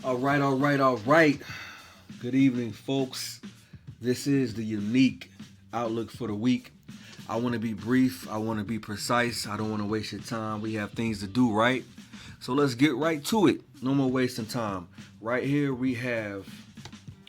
All right. Good evening, folks. This is the unique outlook for the week. I want to be brief. I want to be precise. I don't want to waste your time. We have things to do, right? So let's get right to it. No more wasting time. Right here we have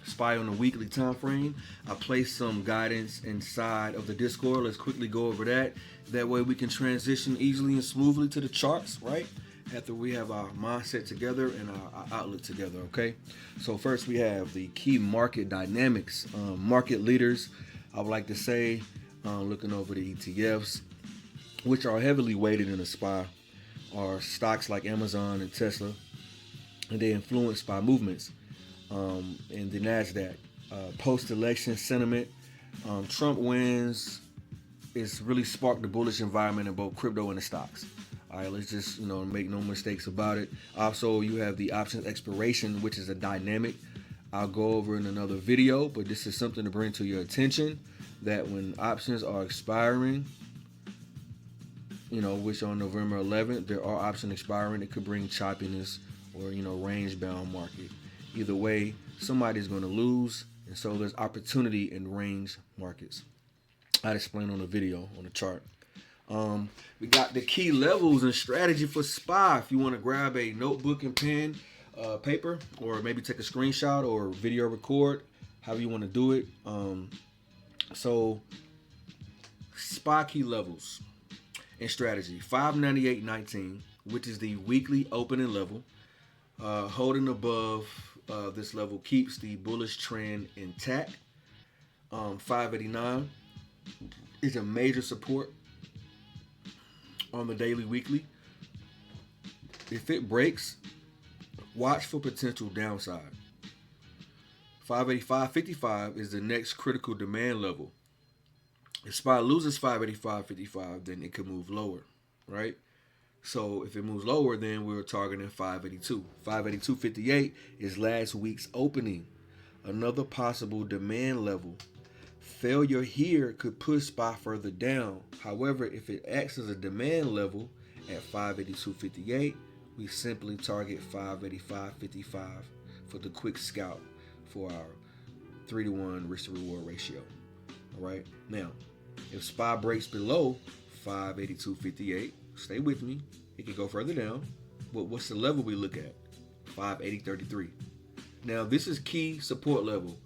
SPY on the weekly time frame. I placed some guidance inside of the Discord. Let's quickly go over that. That way we can transition easily and smoothly to the charts, right? After we have our mindset together and our outlook together, okay? So first we have the key market dynamics. Market leaders, I would like to say, looking over the ETFs, which are heavily weighted in the SPY, are stocks like Amazon and Tesla, and they influenced by movements in the NASDAQ. Post-election sentiment, Trump wins. It's really sparked the bullish environment in both crypto and the stocks. All right, let's just make no mistakes about it. Also, you have the options expiration, which is a dynamic I'll go over in another video, but this is something to bring to your attention, that when options are expiring, which on November 11th, there are options expiring. It could bring choppiness or, range-bound market. Either way, somebody's going to lose, and so there's opportunity in range markets. I'd explain on the video, on the chart. We got the key levels and strategy for SPY. If you want to grab a notebook and pen, paper, or maybe take a screenshot or video record, however you want to do it. So SPY key levels and strategy. 598.19, which is the weekly opening level. Holding above this level keeps the bullish trend intact. 589 is a major support on the daily, weekly. If it breaks, watch for potential downside. 585.55 is the next critical demand level. If SPY loses 585.55, then it could move lower, right? So if it moves lower, then we're targeting 582. 582.58 is last week's opening. Another possible demand level. Failure here could push SPY further down. However, if it acts as a demand level at 582.58, we simply target 585.55 for the quick scalp for our 3-to-1 risk to reward ratio. All right. Now, if SPY breaks below 582.58, stay with me. It can go further down. But what's the level we look at? 580.33. Now, this is key support level.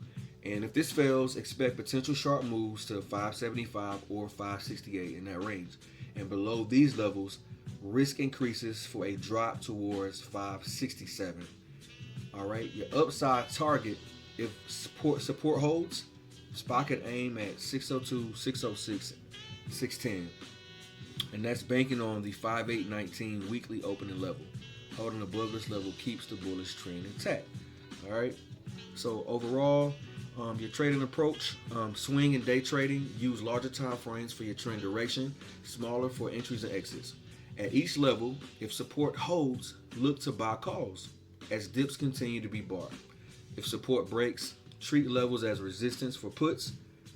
And if this fails, expect potential sharp moves to 575 or 568 in that range. And below these levels, risk increases for a drop towards 567. All right, your upside target, if support holds, SPY can aim at 602, 606, 610. And that's banking on the 5819 weekly opening level. Holding above this level keeps the bullish trend intact. All right, so overall, your trading approach, swing and day trading, use larger time frames for your trend duration, smaller for entries and exits. At each level, if support holds, look to buy calls as dips continue to be bought. If support breaks, treat levels as resistance for puts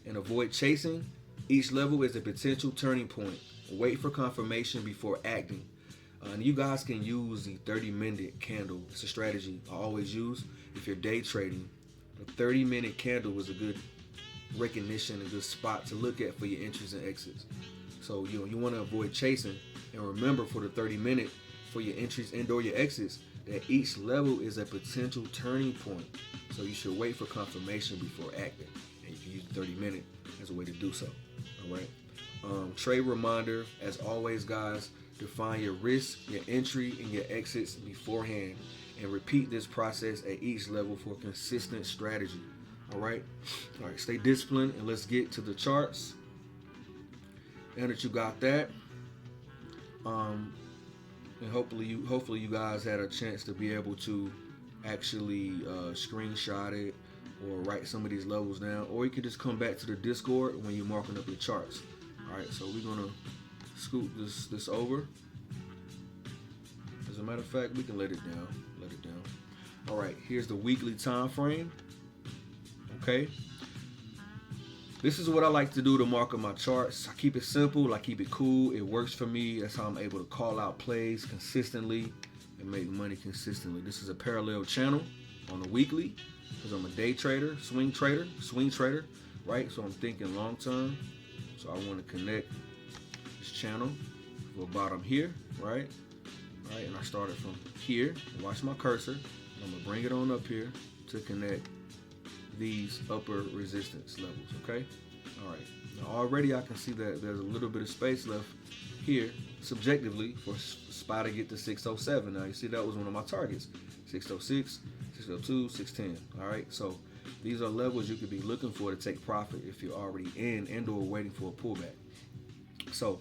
and avoid chasing. Each level is a potential turning point. Wait for confirmation before acting. And you guys can use the 30-minute candle. It's a strategy I always use if you're day trading. A 30-minute candle is a good recognition, a good spot to look at for your entries and exits. So you want to avoid chasing, and remember for the 30-minute, for your entries and or your exits, that each level is a potential turning point. So you should wait for confirmation before acting, and you can use the 30-minute as a way to do so. All right. Trade reminder, as always, guys, define your risk, your entry, and your exits beforehand. And repeat this process at each level for consistent strategy. All right, stay disciplined, and let's get to the charts. Now that you got that, and hopefully you guys had a chance to be able to actually screenshot it or write some of these levels down, or you can just come back to the Discord when you're marking up your charts. All right, so we're gonna scoot this over. As a matter of fact, we can let it down. All right, here's the weekly time frame. Okay, this is what I like to do to mark up my charts. I keep it simple, I keep it cool. It works for me. That's how I'm able to call out plays consistently and make money consistently. This is a parallel channel. On the weekly, because I'm a day trader, swing trader, right? So I'm thinking long term. So I want to connect this channel to the bottom here, right? Right, and I started from here. Watch my cursor. And I'm gonna bring it on up here to connect these upper resistance levels. Okay. All right. Now already I can see that there's a little bit of space left here, subjectively, for SPY to get to 607. Now you see that was one of my targets. 606, 602, 610. All right. So these are levels you could be looking for to take profit if you're already in and/or waiting for a pullback. So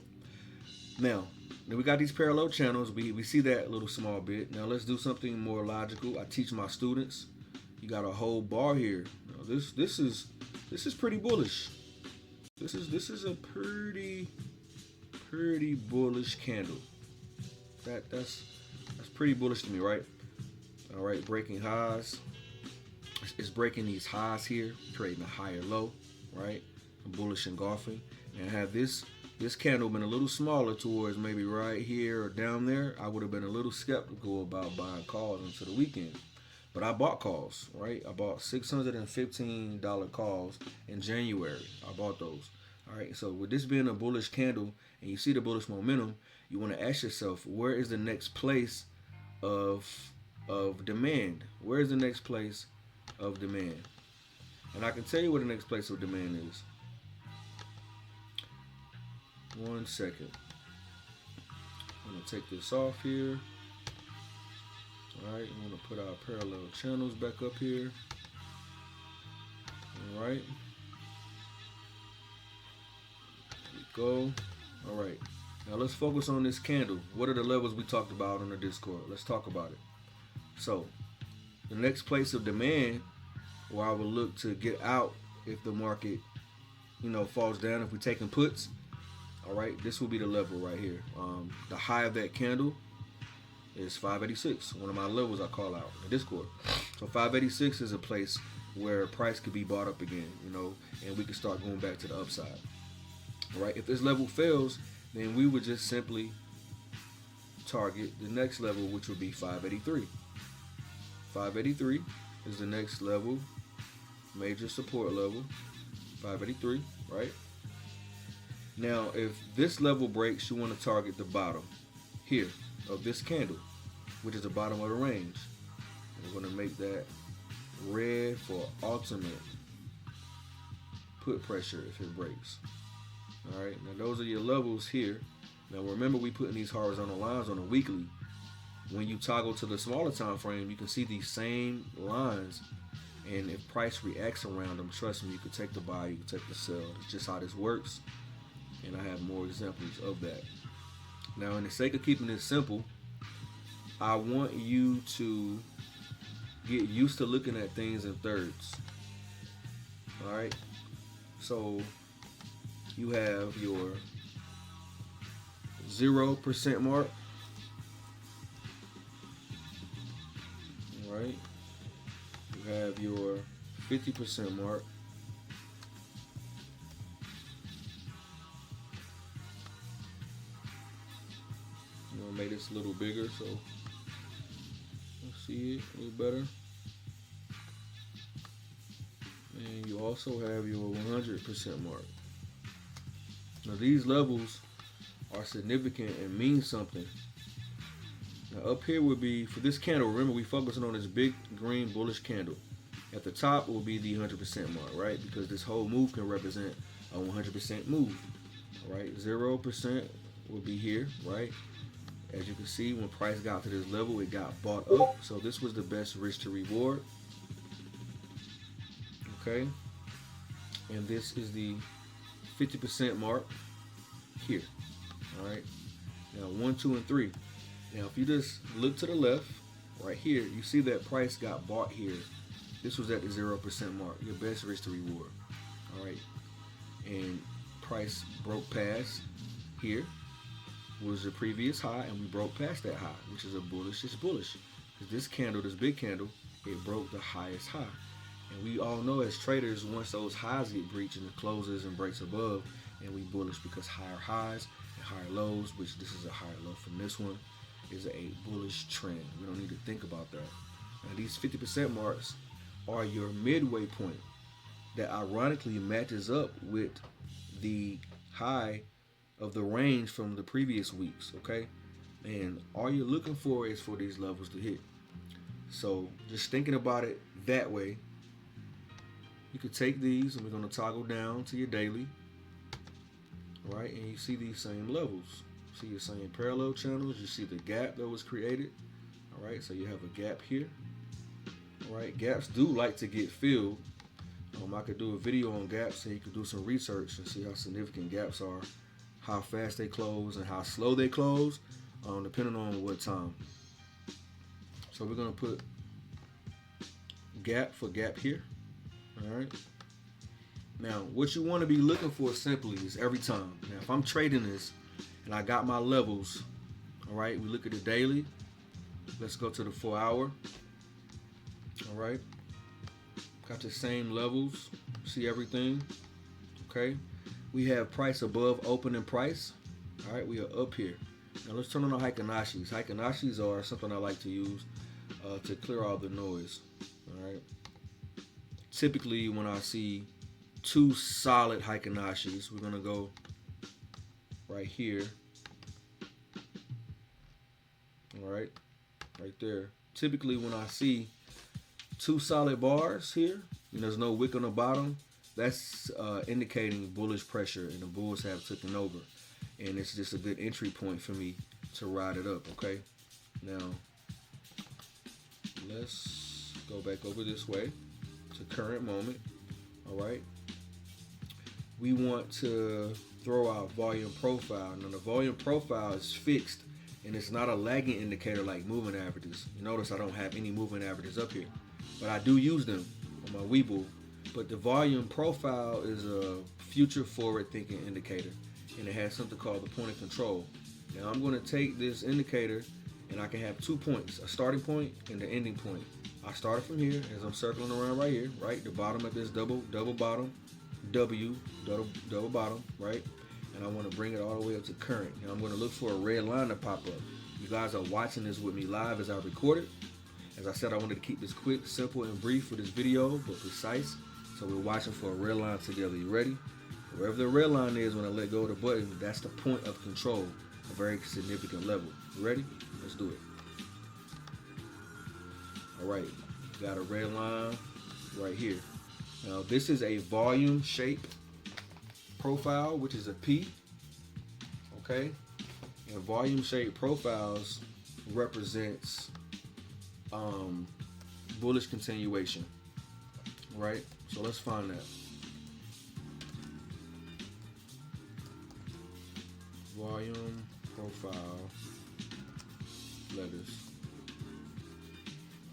now we got these parallel channels. We see that a little small bit. Now let's do something more logical. I teach my students. You got a whole bar here. Now this is pretty bullish. This is a pretty bullish candle. That's pretty bullish to me, right? All right, breaking highs. It's breaking these highs here, creating a higher low, right? Bullish engulfing, and have this candle been a little smaller towards maybe right here or down there, I would have been a little skeptical about buying calls into the weekend. But I bought calls, right? I bought $615 calls in January. I bought those. All right. So with this being a bullish candle and you see the bullish momentum, you want to ask yourself, where is the next place of demand? Where is the next place of demand? And I can tell you where the next place of demand is. 1 second. I'm going to take this off here. Alright, I'm going to put our parallel channels back up here. Alright. There we go. Alright. Now let's focus on this candle. What are the levels we talked about on the Discord? Let's talk about it. So, the next place of demand where I will look to get out if the market, falls down, if we're taking puts. All right, this will be the level right here. The high of that candle is 586, one of my levels I call out in Discord. So 586 is a place where price could be bought up again, and we can start going back to the upside. All right, if this level fails, then we would just simply target the next level, which would be 583. 583 is the next level, major support level, 583, right? Now, if this level breaks, you want to target the bottom here of this candle, which is the bottom of the range. We're going to make that red for ultimate put pressure if it breaks. All right, now those are your levels here. Now remember, we putting these horizontal lines on a weekly. When you toggle to the smaller time frame, you can see these same lines, and if price reacts around them, trust me, you can take the buy, you can take the sell. It's just how this works. And I have more examples of that. Now, in the sake of keeping this simple, I want you to get used to looking at things in thirds. All right. So you have your 0% mark. All right. You have your 50% mark. Make this a little bigger so you'll see it a little better. And you also have your 100% mark. Now these levels are significant and mean something. Now up here would be, for this candle, remember we focusing on this big green bullish candle. At the top will be the 100% mark, right? Because this whole move can represent a 100% move. All right, 0% will be here, right? As you can see, when price got to this level, it got bought up. So this was the best risk to reward. Okay. And this is the 50% mark here. All right. Now 1, 2, and 3. Now if you just look to the left, right here, you see that price got bought here. This was at the 0% mark, your best risk to reward. All right. And price broke past here. Was the previous high, and we broke past that high, which is a bullish. It's bullish because this candle, this big candle, it broke the highest high. And we all know as traders, once those highs get breached and it closes and breaks above, and we bullish because higher highs and higher lows, which this is a higher low from this one, is a bullish trend. We don't need to think about that. Now these 50% marks are your midway point that ironically matches up with the high of the range from the previous weeks, okay? And all you're looking for is for these levels to hit. So just thinking about it that way, you could take these and we're going to toggle down to your daily, right? And you see these same levels. See your same parallel channels. You see the gap that was created, all right? So you have a gap here, all right? Gaps do like to get filled. I could do a video on gaps and you could do some research and see how significant gaps are, how fast they close and how slow they close, depending on what time. So we're going to put gap for gap here. All right. Now, what you want to be looking for simply is every time. Now, if I'm trading this and I got my levels, all right, we look at the daily. Let's go to the 4 hour. All right. Got the same levels. See everything. Okay. We have price above opening price. All right. We are up here. Now, let's turn on the Heikinashis. Heikinashis are something I like to use to clear all the noise. All right. Typically, when I see two solid Heikinashis, we're going to go right here. All right. Right there. Typically, when I see two solid bars here, and there's no wick on the bottom, that's indicating bullish pressure, and the bulls have taken over. And it's just a good entry point for me to ride it up, okay? Now, let's go back over this way to current moment, all right? We want to throw our volume profile. Now, the volume profile is fixed, and it's not a lagging indicator like moving averages. You notice I don't have any moving averages up here, but I do use them on my Webull. But the volume profile is a future forward thinking indicator, and it has something called the point of control. Now I'm going to take this indicator and I can have 2 points, a starting point and the ending point. I started from here as I'm circling around right here, right? The bottom of this double bottom, W, double bottom, right? And I want to bring it all the way up to current. Now I'm going to look for a red line to pop up. You guys are watching this with me live as I record it. As I said, I wanted to keep this quick, simple, and brief for this video, but precise. So we're watching for a red line together. You ready? Wherever the red line is when I let go of the button, that's the point of control, a very significant level. You ready? Let's do it. All right, got a red line right here. Now this is a volume shape profile, which is a P, okay? And volume shape profiles represents bullish continuation, right? So let's find that. Volume profile letters.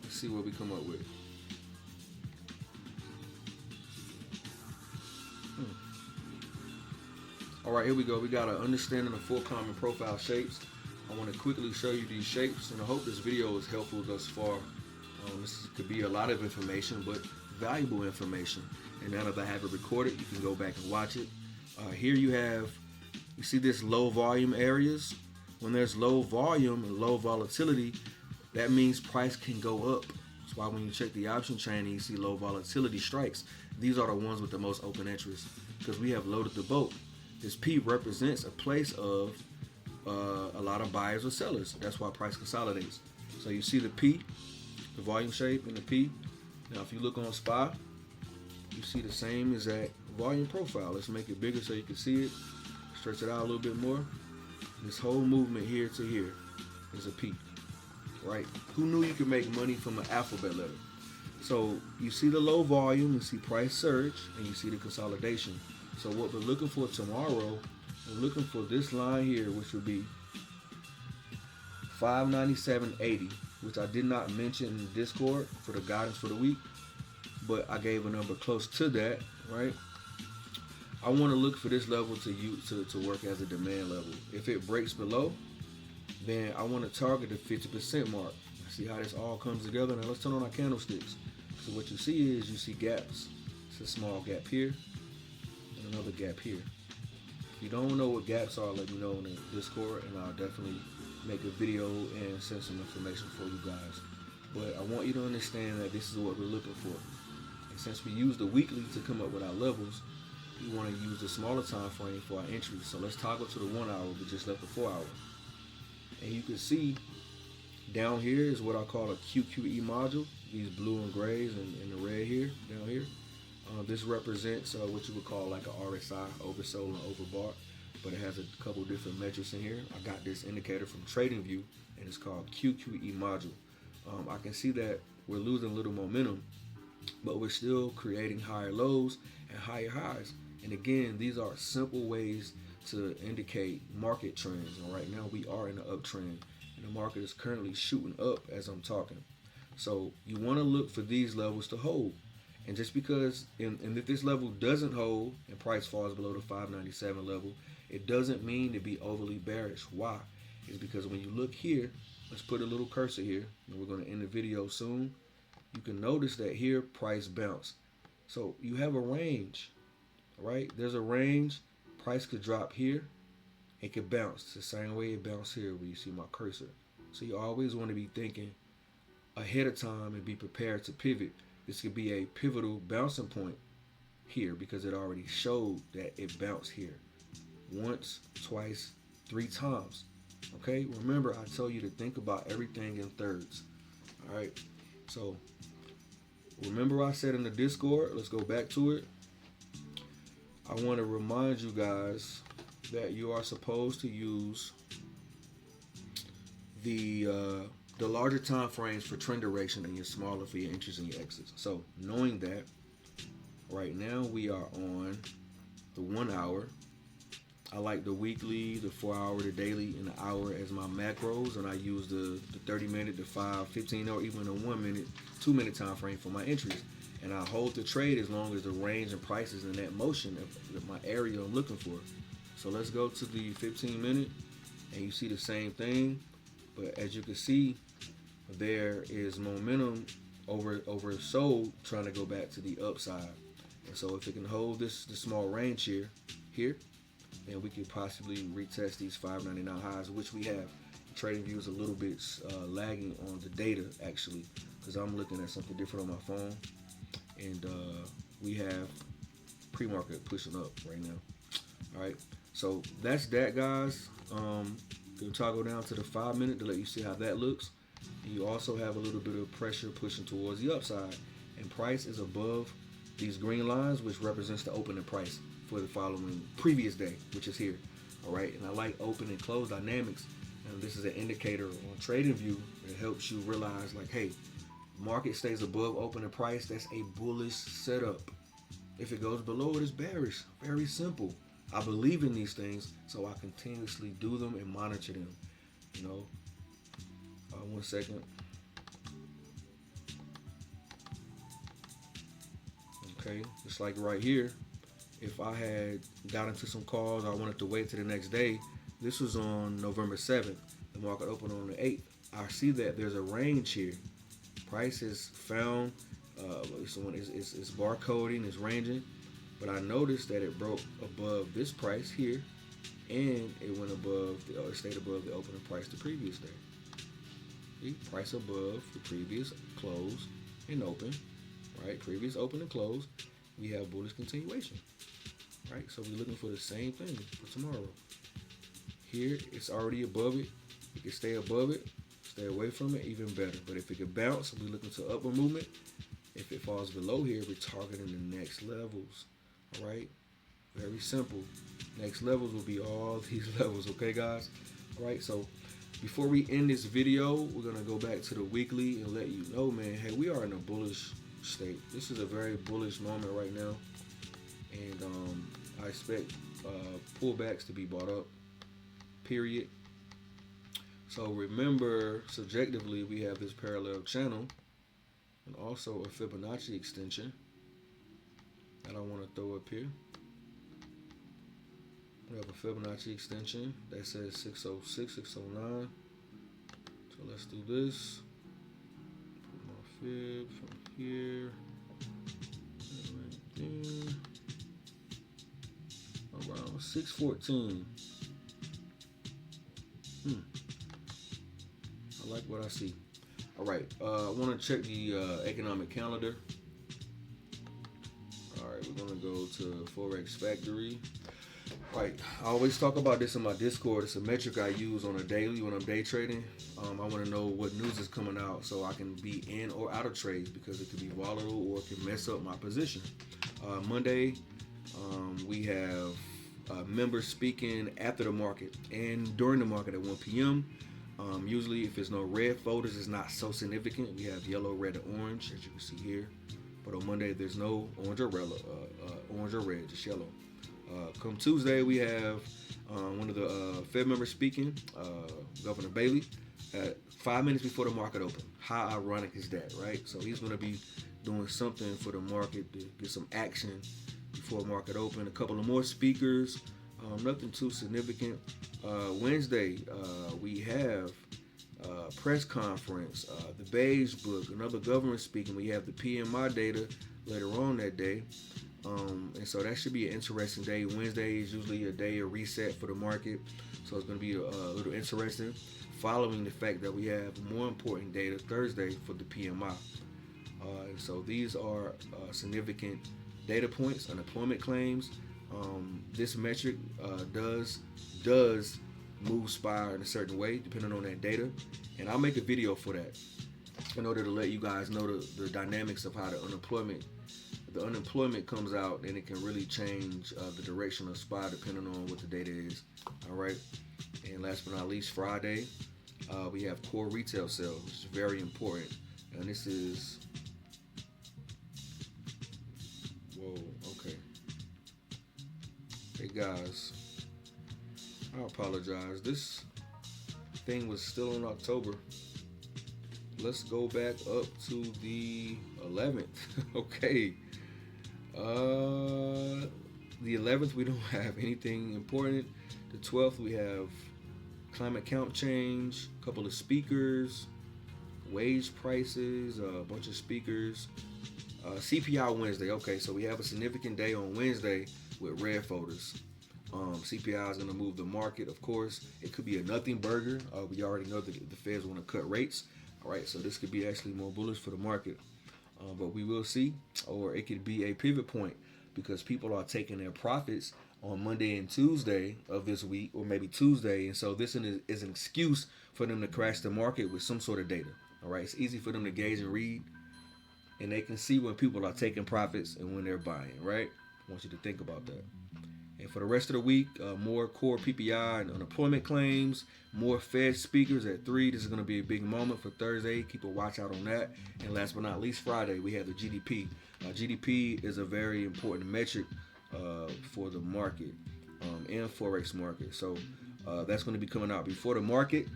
Let's see what we come up with. All right, here we go. We got an understanding of 4 common profile shapes. I want to quickly show you these shapes, and I hope this video is helpful thus far. This could be a lot of information, but valuable information. And now that I have it recorded, you can go back and watch it. Here you see this low volume areas. When there's low volume and low volatility, that means price can go up. That's why when you check the option chain and you see low volatility strikes, these are the ones with the most open interest because we have loaded the boat. This P represents a place of a lot of buyers or sellers. That's why price consolidates. So you see the P, the volume shape, and the P. Now if you look on SPY, you see the same exact volume profile. Let's make it bigger so you can see it. Stretch it out a little bit more. This whole movement here to here is a P, right? Who knew you could make money from an alphabet letter? So you see the low volume, you see price surge, and you see the consolidation. So what we're looking for tomorrow, we're looking for this line here, which would be 597.80, which I did not mention in Discord for the guidance for the week, but I gave a number close to that, right? I want to look for this level to work as a demand level. If it breaks below, then I want to target the 50% mark. See how this all comes together? Now let's turn on our candlesticks. So what you see is you see gaps. It's a small gap here and another gap here. If you don't know what gaps are, let me know in the Discord and I'll definitely make a video and send some information for you guys. But I want you to understand that this is what we're looking for. And since we use the weekly to come up with our levels, we want to use the smaller time frame for our entries. So let's toggle to the 1 hour. We just left the 4 hour. And you can see down here is what I call a QQE module. These blue and grays and the red here, down here. This represents what you would call like a RSI, oversold and overbought. But it has a couple different metrics in here. I got this indicator from TradingView, and it's called QQE module. I can see that we're losing a little momentum, but we're still creating higher lows and higher highs. And again, these are simple ways to indicate market trends. And right now we are in an uptrend, and the market is currently shooting up as I'm talking. So you want to look for these levels to hold. And just because, and if this level doesn't hold and price falls below the 597 level, it doesn't mean to be overly bearish. Why? It's because when you look here, let's put a little cursor here, and we're going to end the video soon. You can notice that here price bounce. So you have a range, right? There's a range. Price could drop here. It could bounce. It's the same way it bounced here where you see my cursor. So you always want to be thinking ahead of time and be prepared to pivot. This could be a pivotal bouncing point here because it already showed that it bounced here. Once, twice, 3 times. Okay, remember I told you to think about everything in thirds. All right, so remember I said in the Discord, let's go back to it. I want to remind you guys that you are supposed to use the larger time frames for trend direction and your smaller for your entries and your exits. So knowing that, right now we are on the 1 hour. I like the weekly, the 4 hour, the daily, and the hour as my macros, and I use the 30 minute, the 5, 15, or even the 1 minute, 2 minute time frame for my entries. And I hold the trade as long as the range and prices in that motion of my area I'm looking for. So let's go to the 15 minute, and you see the same thing, but as you can see, there is momentum oversold trying to go back to the upside. And so if it can hold this small range here, then we could possibly retest these 599 highs, which we have. TradingView is a little bit lagging on the data actually, because I'm looking at something different on my phone, and we have pre-market pushing up right now. All right, so that's that, guys. We'll toggle down to the 5 minute to let you see how that looks. And you also have a little bit of pressure pushing towards the upside, and price is above these green lines, which represents the opening price for the following previous day, which is here. All right, and I like open and close dynamics, and this is an indicator on TradingView that helps you realize, like, hey, market stays above opening price, that's a bullish setup. If it goes below it, it's bearish. Very simple. I believe in these things, so I continuously do them and monitor them. You know, 1 second. Okay, just like right here, if I had got into some calls, I wanted to wait to the next day. This was on November 7th. The market opened on the 8th. I see that there's a range here. Price is found. It's barcoding, it's ranging. But I noticed that it broke above this price here, and it went above, it stayed above the opening price the previous day. See, price above the previous close and open, right? Previous open and close. We have bullish continuation. Right, so we're looking for the same thing for tomorrow. Here, it's already above it. You can stay above it, stay away from it, even better. But if it can bounce, we're looking to upward movement. If it falls below here, we're targeting the next levels. All right, very simple. Next levels will be all these levels, okay, guys? All right, so before we end this video, we're gonna go back to the weekly and let you know, man, hey, we are in a bullish state. This is a very bullish moment right now, and I expect pullbacks to be bought up, period. So remember, subjectively, we have this parallel channel and also a Fibonacci extension that I want to throw up here. We have a Fibonacci extension that says 606, 609. So let's do this. Put my fib from here. Right there. Around 614. I like what I see. All right, I want to check the economic calendar. All right, we're gonna go to Forex Factory. Right, I always talk about this in my Discord. It's a metric I use on a daily when I'm day trading. I want to know what news is coming out so I can be in or out of trades because it could be volatile or it can mess up my position. Monday, we have members speaking after the market and during the market at 1 p.m. Usually, if there's no red folders, it's not so significant. We have yellow, red, and orange, as you can see here. But on Monday, there's no orange or red, just yellow. Come Tuesday, we have one of the Fed members speaking, Governor Bailey, at 5 minutes before the market open. How ironic is that, right? So he's going to be doing something for the market to get some action before market open. A couple of more speakers, nothing too significant. Wednesday, we have press conference, the Beige Book, another governor speaking. We have the PMI data later on that day. And so that should be an interesting day. Wednesday is usually a day of reset for the market, so it's going to be a little interesting. Following the fact that we have more important data Thursday for the PMI. So these are significant data points, unemployment claims. This metric does move SPY in a certain way depending on that data, and I'll make a video for that in order to let you guys know the dynamics of how the unemployment comes out, and it can really change the direction of SPY depending on what the data is. All right, and last but not least, Friday, we have core retail sales, which is very important, and this is okay. Hey guys, I apologize. This thing was still in October. Let's go back up to the 11th. Okay. The 11th, we don't have anything important. The 12th, we have climate count change, a couple of speakers, wage prices, a bunch of speakers. CPI Wednesday. Okay, so we have a significant day on Wednesday with red folders. CPI is going to move the market, of course. It could be a nothing burger. We already know that the Feds want to cut rates. All right, so this could be actually more bullish for the market. But we will see. Or it could be a pivot point because people are taking their profits on Monday and Tuesday of this week, or maybe Tuesday. And so this is an excuse for them to crash the market with some sort of data. All right, it's easy for them to gauge and read. And they can see when people are taking profits and when they're buying, right? I want you to think about that. And for the rest of the week, more core PPI and unemployment claims, more Fed speakers at 3. This is going to be a big moment for Thursday. Keep a watch out on that. And last but not least, Friday, we have the GDP. GDP is a very important metric for the market and Forex market. So that's going to be coming out before the market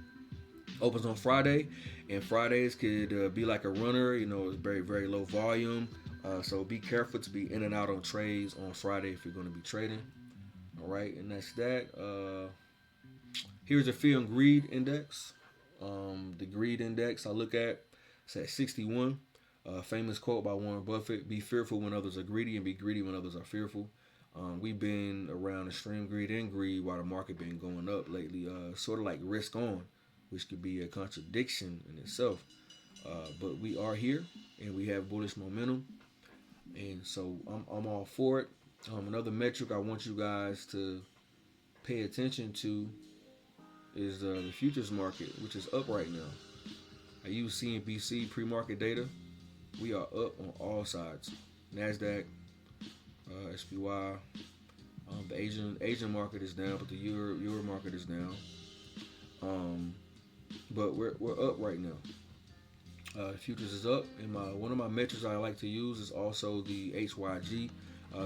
opens on Friday. And Fridays could be like a runner. You know, it's very, very low volume. So be careful to be in and out on trades on Friday if you're going to be trading. All right, and that's that. Here's the fear and greed index. The greed index I look at, it's at 61. Famous quote by Warren Buffett: "Be fearful when others are greedy, and be greedy when others are fearful." We've been around extreme greed and greed while the market been going up lately. Sort of like risk on, which could be a contradiction in itself. But we are here, and we have bullish momentum, and so I'm all for it. Another metric I want you guys to pay attention to is the futures market, which is up right now. I use CNBC pre-market data. We are up on all sides. NASDAQ, SPY. The Asian market is down, but the Euro market is down. But we're up right now. Futures is up, and one of my metrics I like to use is also the HYG.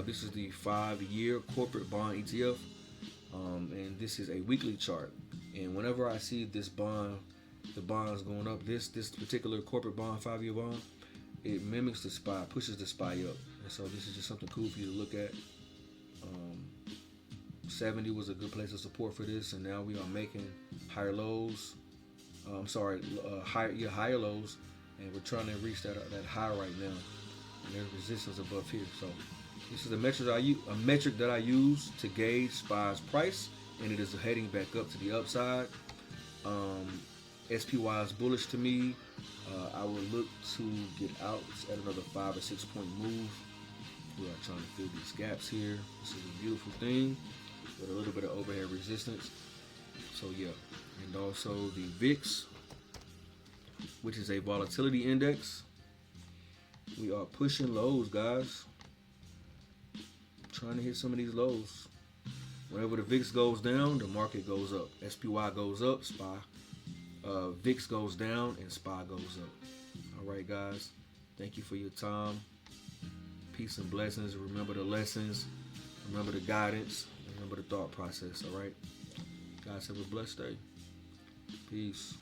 This is the 5-year corporate bond ETF, and this is a weekly chart. And whenever I see this bond, the bonds going up, this particular corporate bond, 5-year bond, it mimics the SPY, pushes the SPY up. And so this is just something cool for you to look at. 70 was a good place of support for this, and now we are making higher lows. Higher lows, and we're trying to reach that high right now. And there's resistance above here. So this is a metric that I use to gauge SPY's price, and it is heading back up to the upside. SPY is bullish to me. I would look to get out at another 5 or 6 point move. We are trying to fill these gaps here. This is a beautiful thing with a little bit of overhead resistance. So yeah, and also the VIX, which is a volatility index. We are pushing lows, guys. Trying to hit some of these lows. Whenever the VIX goes down, the market goes up. SPY goes up, VIX goes down, and SPY goes up. All right, guys. Thank you for your time. Peace and blessings. Remember the lessons. Remember the guidance. Remember the thought process. All right. Guys, have a blessed day. Peace.